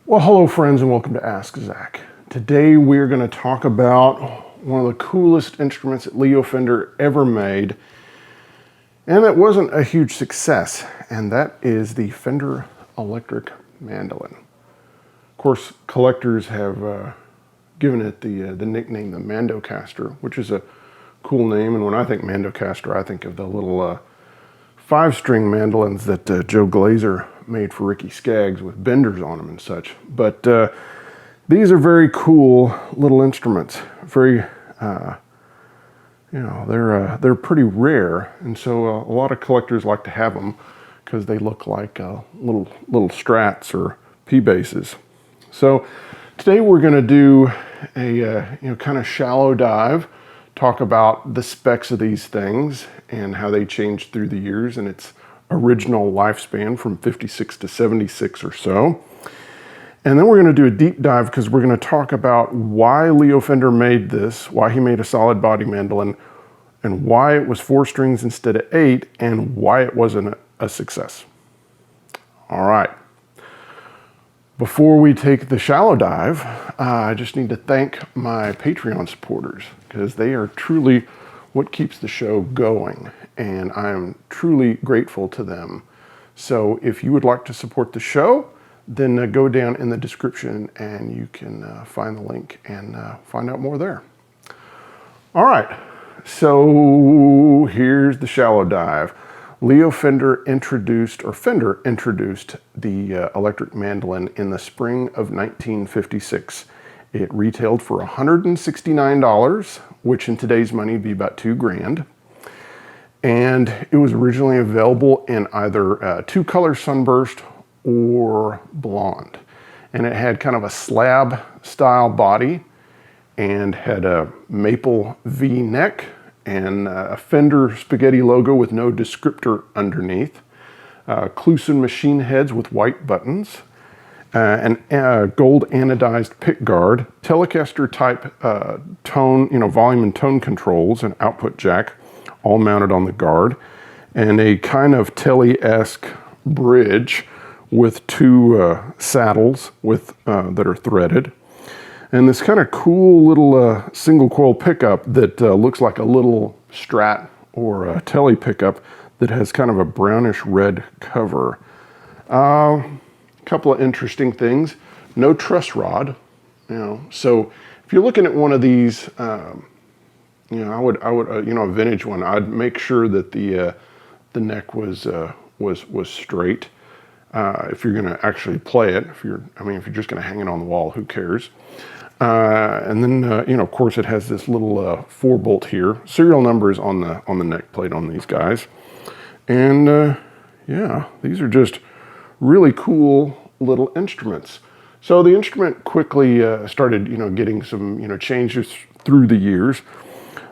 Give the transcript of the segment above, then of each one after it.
Well, hello friends and welcome to Ask Zach. Today we're going to talk about one of the coolest instruments that Leo Fender ever made, and it wasn't a huge success, and that is the Fender Electric Mandolin. Of course, collectors have given it the nickname the Mandocaster, which is a cool name, and when I think Mandocaster, I think of the little 5-string mandolins that Joe Glazer made for Ricky Skaggs with benders on them and such. But these are very cool little instruments. Very, they're pretty rare, and so a lot of collectors like to have them because they look like little Strats or P basses. So today we're going to do a kind of shallow dive, talk about the specs of these things and how they changed through the years and its original lifespan from 56 to 76 or so. And then we're going to do a deep dive because we're going to talk about why Leo Fender made this, why he made a solid body mandolin, and why it was 4 strings instead of 8, and why it wasn't a success. All right. Before we take the shallow dive, I just need to thank my Patreon supporters because they are truly what keeps the show going, and I am truly grateful to them. So if you would like to support the show, then go down in the description and you can find the link and find out more there. All right, so here's the shallow dive. Fender introduced the electric mandolin in the spring of 1956. It retailed for $169, which in today's money would be about $2,000. And it was originally available in either 2-color sunburst or blonde. And it had kind of a slab style body and had a maple V neck and a Fender spaghetti logo with no descriptor underneath, Clusen machine heads with white buttons, and gold anodized pick guard, Telecaster type tone, volume and tone controls, and output jack, all mounted on the guard, and a kind of Tele-esque bridge with 2 saddles with that are threaded. And this kind of cool little single coil pickup that looks like a little Strat or a Tele pickup that has kind of a brownish red cover. Couple of interesting things. No truss rod, So if you're looking at one of these, I would, a vintage one, I'd make sure that the neck was straight. If you're going to actually play it, if you're just going to hang it on the wall, who cares? And then, of course, it has this little 4-bolt here. Serial number is on the neck plate on these guys. And these are just really cool little instruments. So the instrument quickly started, getting some, changes through the years.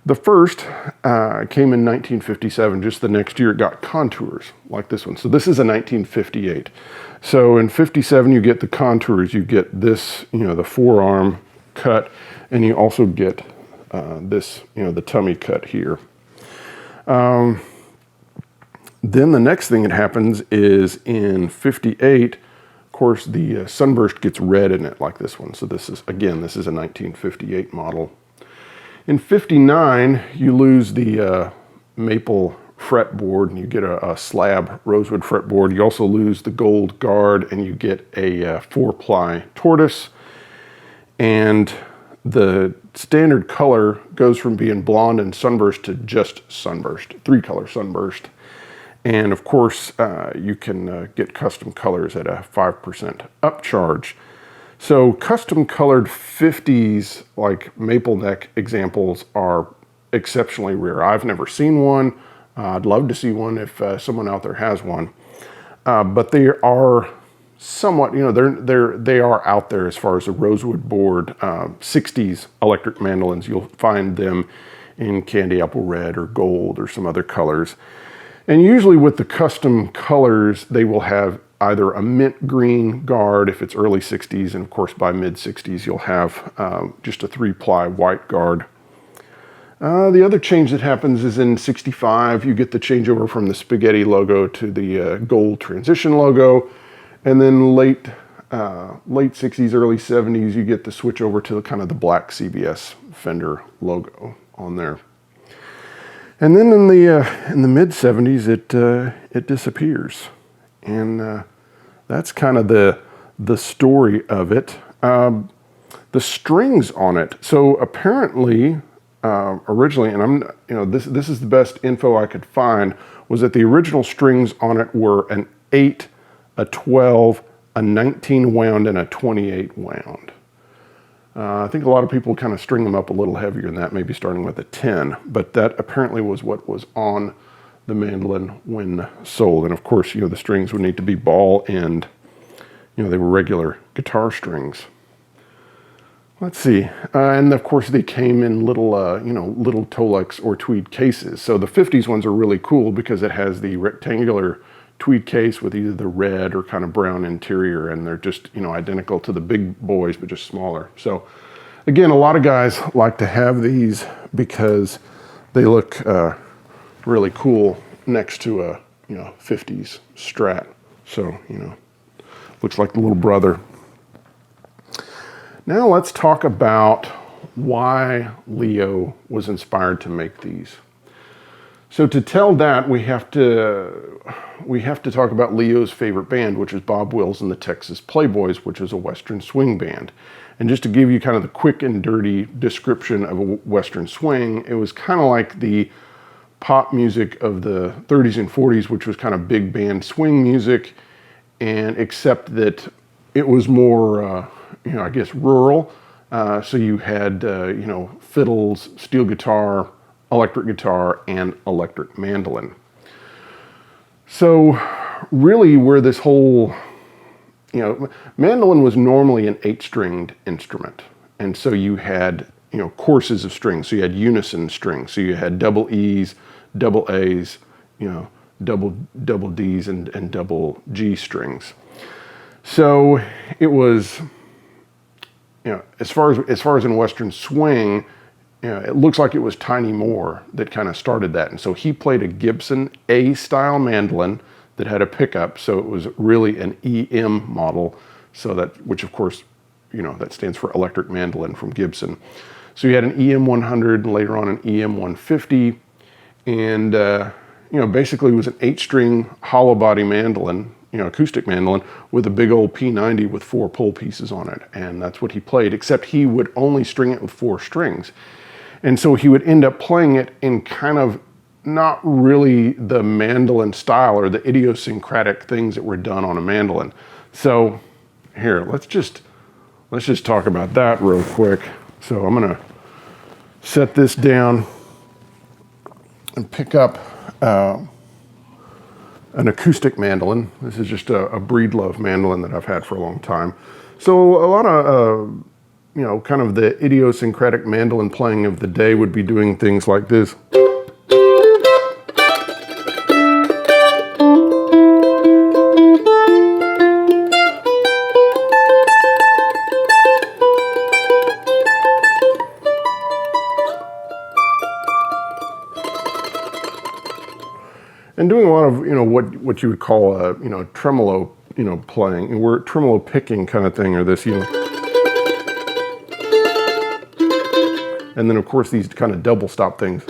The first came in 1957. Just the next year, it got contours like this one. So this is a 1958. So in 57, you get the contours. You get this, the forearm cut, and you also get this, the tummy cut here. Then the next thing that happens is in 58, of course, the sunburst gets red in it like this one. So this is a 1958 model. In 59, you lose the maple fretboard and you get a slab rosewood fretboard. You also lose the gold guard and you get a 4-ply tortoise. And the standard color goes from being blonde and sunburst to just sunburst, 3-color sunburst. And of course, you can get custom colors at a 5% upcharge. So custom colored 50s, like maple neck examples, are exceptionally rare. I've never seen one. I'd love to see one if someone out there has one. But they are somewhat, they are out there as far as the rosewood board 60s electric mandolins. You'll find them in candy apple red or gold or some other colors. And usually with the custom colors, they will have either a mint green guard if it's early 60s, and of course by mid 60s you'll have just a 3-ply white guard. The other change that happens is in 65, you get the changeover from the spaghetti logo to the gold transition logo, and then late late 60s, early 70s, you get the switch over to kind of the black CBS Fender logo on there. And then in the mid 70s, it disappears, and that's kind of the story of it. The strings on it. So apparently, originally, and this is the best info I could find, was that the original strings on it were an 8, a 12, a 19 wound, and a 28 wound. I think a lot of people kind of string them up a little heavier than that, maybe starting with a 10, but that apparently was what was on the mandolin when sold. And of course, the strings would need to be ball end. They were regular guitar strings. Let's see, and of course they came in little, little Tolex or tweed cases. So the 50s ones are really cool because it has the rectangular tweed case with either the red or kind of brown interior, and they're just, identical to the big boys, but just smaller. So again, a lot of guys like to have these because they look really cool next to a, 50s Strat. So, looks like the little brother. Now let's talk about why Leo was inspired to make these. So to tell that, we have to talk about Leo's favorite band, which is Bob Wills and the Texas Playboys, which is a Western swing band. And just to give you kind of the quick and dirty description of a Western swing, it was kind of like the pop music of the 30s and 40s, which was kind of big band swing music, and except that it was more, I guess, rural. So you had, fiddles, steel guitar, electric guitar, and electric mandolin. So really where this whole, mandolin was normally an 8-stringed instrument. And so you had, courses of strings. So you had unison strings. So you had double E's, double A's, double D's and double G strings. So it was, as far as in Western swing, it looks like it was Tiny Moore that kind of started that. And so he played a Gibson A-style mandolin that had a pickup. So it was really an EM model. So that, which of course, that stands for electric mandolin from Gibson. So you had an EM 100 and later on an EM 150. And, basically it was an 8-string hollow body mandolin, acoustic mandolin with a big old P90 with 4 pull pieces on it. And that's what he played, except he would only string it with 4 strings. And so he would end up playing it in kind of not really the mandolin style or the idiosyncratic things that were done on a mandolin. So here, let's just talk about that real quick. So I'm gonna set this down and pick up an acoustic mandolin. This is just a Breedlove mandolin that I've had for a long time. So a lot of, kind of the idiosyncratic mandolin playing of the day would be doing things like this. And doing a lot of, what you would call a, tremolo, playing, or tremolo picking kind of thing, or this, And then of course these kind of double stop things.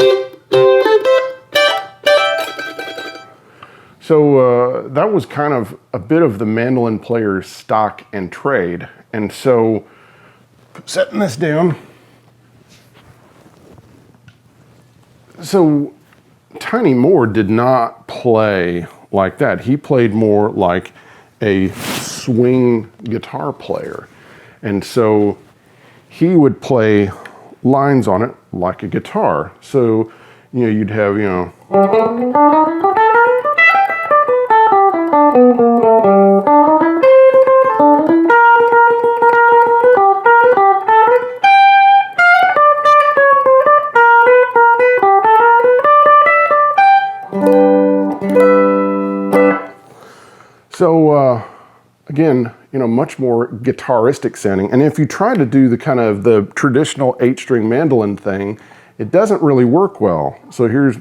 So that was kind of a bit of the mandolin player's stock and trade. And so setting this down. So Tiny Moore did not play like that. He played more like a swing guitar player. And so he would play lines on it like a guitar. So, you'd have, So again, much more guitaristic sounding. And if you try to do the kind of the traditional 8-string mandolin thing, it doesn't really work well. So here's,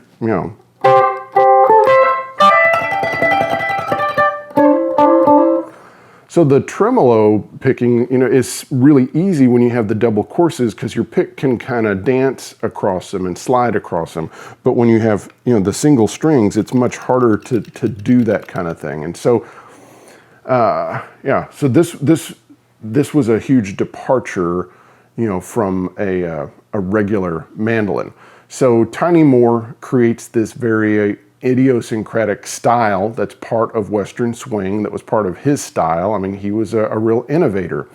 So the tremolo picking, is really easy when you have the double courses because your pick can kind of dance across them and slide across them. But when you have, the single strings, it's much harder to do that kind of thing. And so, so this was a huge departure, from a regular mandolin. So Tiny Moore creates this very idiosyncratic style that's part of Western swing, that was part of his style. I mean, he was a real innovator.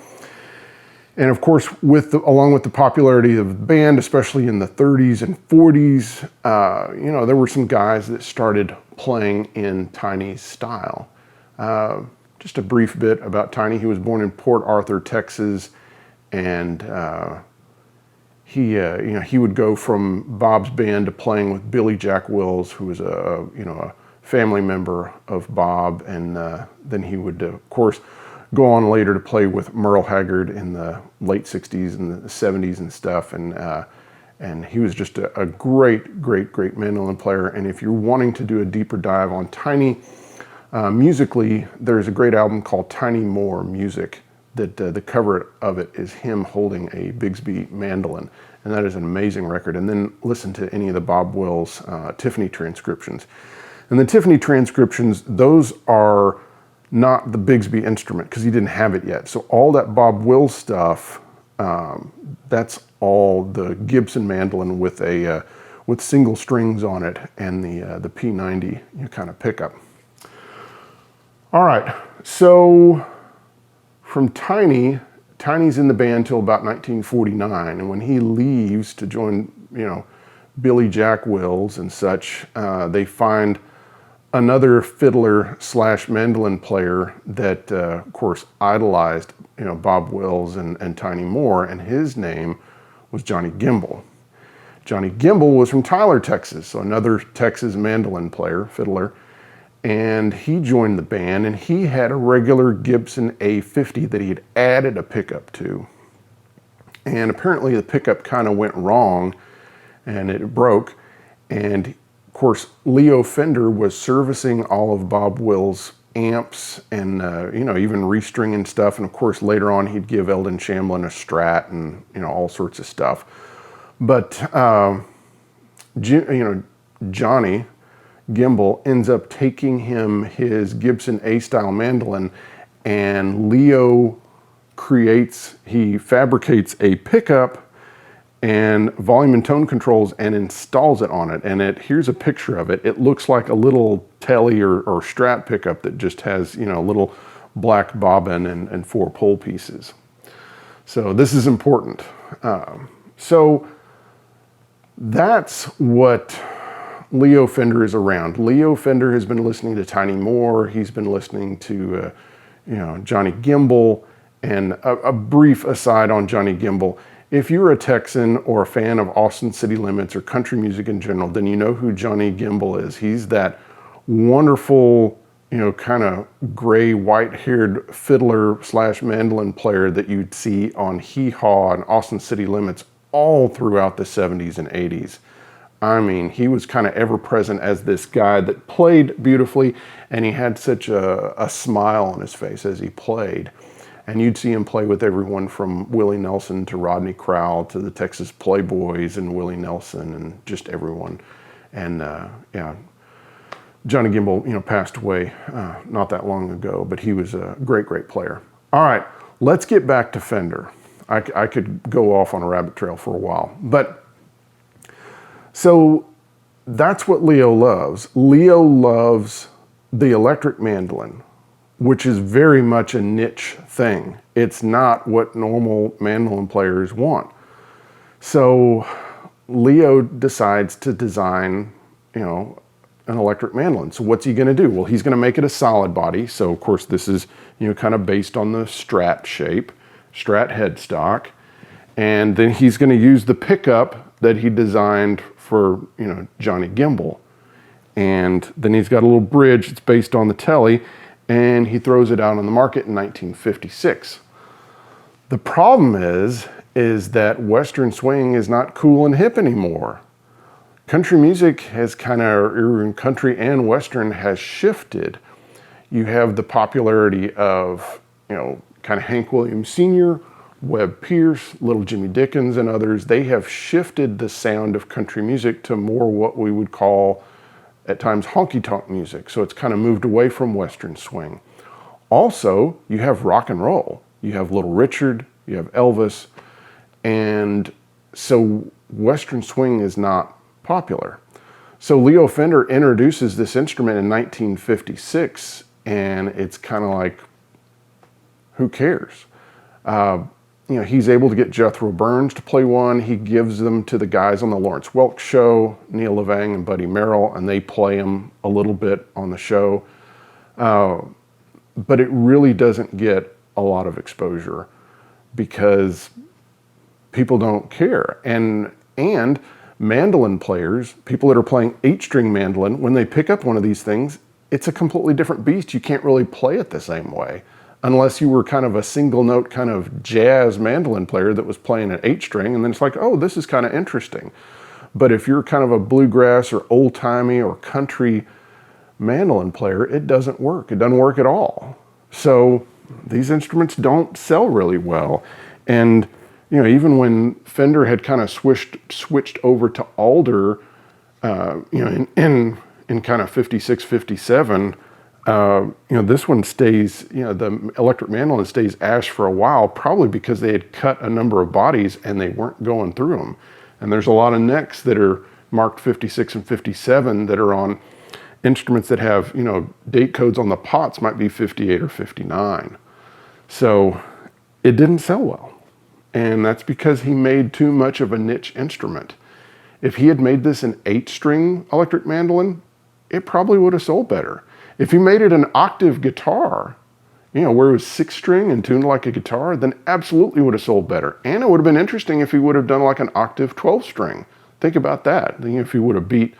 And of course, along with the popularity of the band, especially in the 30s and 40s, there were some guys that started playing in Tiny's style. Just a brief bit about Tiny. He was born in Port Arthur, Texas, and he would go from Bob's band to playing with Billy Jack Wills, who was a family member of Bob, and then he would, of course, go on later to play with Merle Haggard in the late '60s and the '70s and stuff, and he was just a great mandolin player. And if you're wanting to do a deeper dive on Tiny musically, there's a great album called Tiny Moore Music. That the cover of it is him holding a Bigsby mandolin, and that is an amazing record. And then listen to any of the Bob Wills Tiffany transcriptions. And the Tiffany transcriptions, those are not the Bigsby instrument because he didn't have it yet. So all that Bob Wills stuff, that's all the Gibson mandolin with single strings on it and the P90 kind of pickup. All right, so from Tiny's in the band till about 1949, and when he leaves to join, Billy Jack Wills and such, they find another fiddler / mandolin player that, of course, idolized, Bob Wills and Tiny Moore, and his name was Johnny Gimble. Johnny Gimble was from Tyler, Texas, so another Texas mandolin player, fiddler. And he joined the band, and he had a regular Gibson A50 that he had added a pickup to. And apparently the pickup kind of went wrong and it broke. And of course, Leo Fender was servicing all of Bob Wills' amps and, even restringing stuff. And of course, later on, he'd give Eldon Shamblin a Strat and, all sorts of stuff. But, Johnny Gimble ends up taking him his Gibson A-style mandolin, and Leo he fabricates a pickup and volume and tone controls and installs it on it. And here's a picture of it. It looks like a little Telly or Strat pickup that just has, a little black bobbin and 4 pull pieces. So this is important. So that's what Leo Fender is around. Leo Fender has been listening to Tiny Moore. He's been listening to, Johnny Gimble. And a brief aside on Johnny Gimble. If you're a Texan or a fan of Austin City Limits or country music in general, then you know who Johnny Gimble is. He's that wonderful, kind of gray, white-haired fiddler / mandolin player that you'd see on Hee Haw and Austin City Limits all throughout the 70s and 80s. I mean, he was kind of ever present as this guy that played beautifully, and he had such a smile on his face as he played. And you'd see him play with everyone from Willie Nelson to Rodney Crowell to the Texas Playboys and Willie Nelson and just everyone. And Johnny Gimble, passed away not that long ago, but he was a great player. All right, let's get back to Fender. I could go off on a rabbit trail for a while, but so that's what Leo loves. Leo loves the electric mandolin, which is very much a niche thing. It's not what normal mandolin players want. So Leo decides to design, an electric mandolin. So what's he gonna do? Well, he's gonna make it a solid body. So of course this is, kind of based on the Strat shape, Strat headstock. And then he's gonna use the pickup that he designed for, Johnny Gimble. And then he's got a little bridge that's based on the Telly, and he throws it out on the market in 1956. The problem is that Western swing is not cool and hip anymore. Country music has country and Western has shifted. You have the popularity of, kind of Hank Williams Sr., Webb Pierce, Little Jimmy Dickens, and others, they have shifted the sound of country music to more what we would call at times honky-tonk music. So it's kind of moved away from Western swing. Also, you have rock and roll. You have Little Richard, you have Elvis, and so Western swing is not popular. So Leo Fender introduces this instrument in 1956, and it's kind of like, who cares? He's able to get Jethro Burns to play one. He gives them to the guys on the Lawrence Welk show, Neil Levang and Buddy Merrill, and they play them a little bit on the show. But it really doesn't get a lot of exposure because people don't care. And mandolin players, people that are playing 8-string mandolin, when they pick up one of these things, it's a completely different beast. You can't really play it the same way unless you were kind of a single note kind of jazz mandolin player that was playing an 8-string, and then it's like, oh, this is kind of interesting. But if you're kind of a bluegrass or old-timey or country mandolin player, it doesn't work. It doesn't work at all. So these instruments don't sell really well. And even when Fender had kind of switched over to alder, in kind of 56, 57, this one stays, the electric mandolin stays ash for a while, probably because they had cut a number of bodies and they weren't going through them. And there's a lot of necks that are marked 56 and 57 that are on instruments that have, date codes on the pots might be 58 or 59. So it didn't sell well. And that's because he made too much of a niche instrument. If he had made this an 8-string electric mandolin, it probably would have sold better. If he made it an octave guitar, where it was 6-string and tuned like a guitar, then absolutely would have sold better. And it would have been interesting if he would have done like an octave 12-string. Think about that. If he would have beat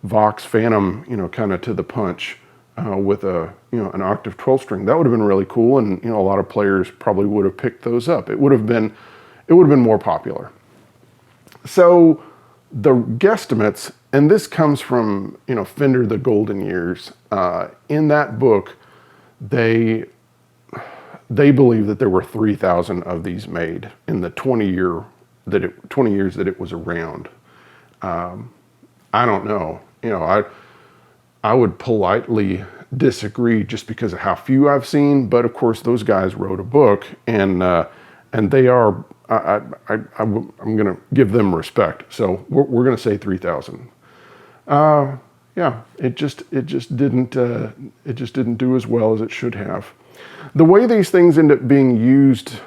Vox Phantom, kind of to the punch with an octave 12-string, that would have been really cool. And, a lot of players probably would have picked those up. It would have been more popular. So the guesstimates, and this comes from, Fender The Golden Years. In that book, they believe that there were 3,000 of these made in the 20 years that it was around. I don't know. I would politely disagree just because of how few I've seen, but of course those guys wrote a book, and they are. I'm going to give them respect. So we're going to say 3,000. Yeah, it just didn't do as well as it should have. The way these things end up being used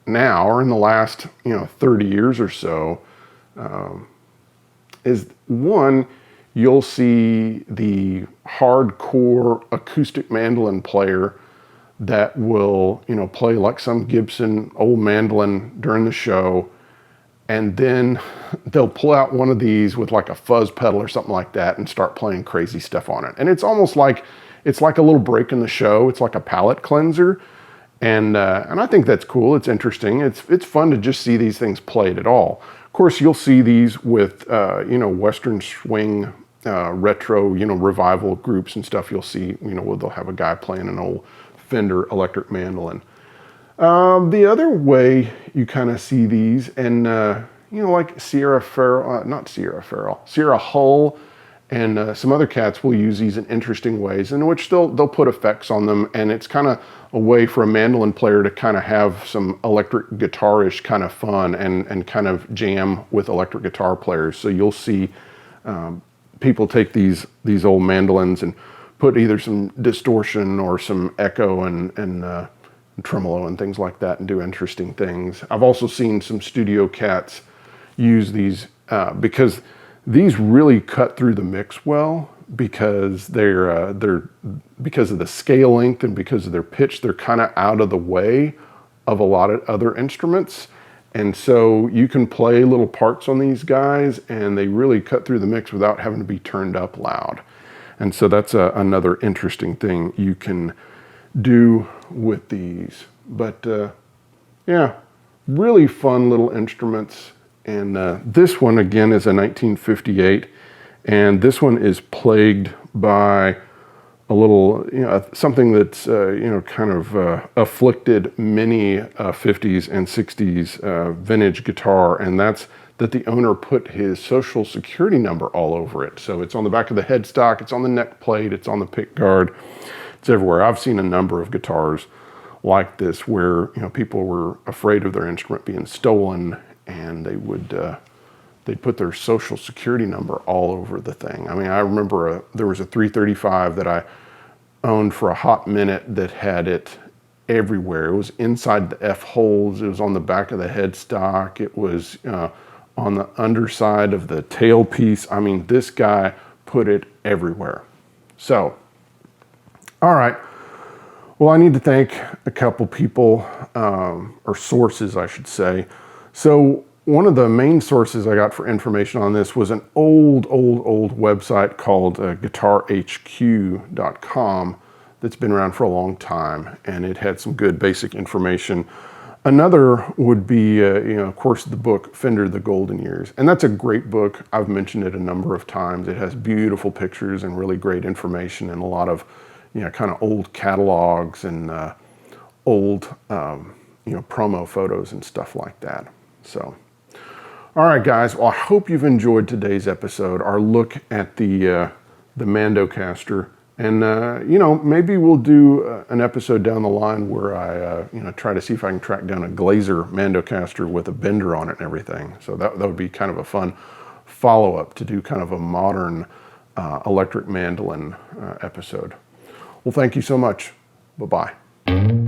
now, or in the last 30 years or so, is one, you'll see the hardcore acoustic mandolin player that will, play like some Gibson old mandolin during the show, and then they'll pull out one of these with like a fuzz pedal or something like that and start playing crazy stuff on it. And it's almost like, it's like a little break in the show. It's like a palate cleanser. And I think that's cool. It's interesting. It's fun to just see these things played at all. Of course, you'll see these with, Western swing, retro, revival groups and stuff. You'll see, where they'll have a guy playing an old Fender electric mandolin. The other way you kind of see these, and like Sierra Hull, and some other cats will use these in interesting ways, in which they'll put effects on them, and it's kind of a way for a mandolin player to kind of have some electric guitarish kind of fun and kind of jam with electric guitar players. So you'll see people take these old mandolins and put either some distortion or some echo and tremolo and things like that and do interesting things. I've also seen some studio cats use these because these really cut through the mix well, because they're because of the scale length and because of their pitch, they're kind of out of the way of a lot of other instruments. And so you can play little parts on these guys and they really cut through the mix without having to be turned up loud. And so that's another interesting thing you can do with these. But yeah, really fun little instruments. And this one again is a 1958, and this one is plagued by a little, something that's, kind of afflicted many 50s and 60s vintage guitar, and that's that the owner put his social security number all over it. So it's on the back of the headstock, it's on the neck plate, it's on the pick guard, it's everywhere. I've seen a number of guitars like this where, people were afraid of their instrument being stolen, and they would, they'd put their social security number all over the thing. I mean, I remember there was a 335 that I owned for a hot minute that had it everywhere. It was inside the F holes. It was on the back of the headstock. It was on the underside of the tailpiece. I mean, this guy put it everywhere. So, all right. Well, I need to thank a couple people, or sources, I should say. So, one of the main sources I got for information on this was an old website called guitarhq.com that's been around for a long time, and it had some good basic information. Another would be, of course, the book Fender The Golden Years, and that's a great book. I've mentioned it a number of times. It has beautiful pictures and really great information, and a lot of, kind of old catalogs and old, promo photos and stuff like that. So. All right, guys. Well, I hope you've enjoyed today's episode, our look at the Mandocaster, and maybe we'll do an episode down the line where I try to see if I can track down a Glazer Mandocaster with a bender on it and everything. So that would be kind of a fun follow-up to do kind of a modern electric mandolin episode. Well, thank you so much. Bye-bye.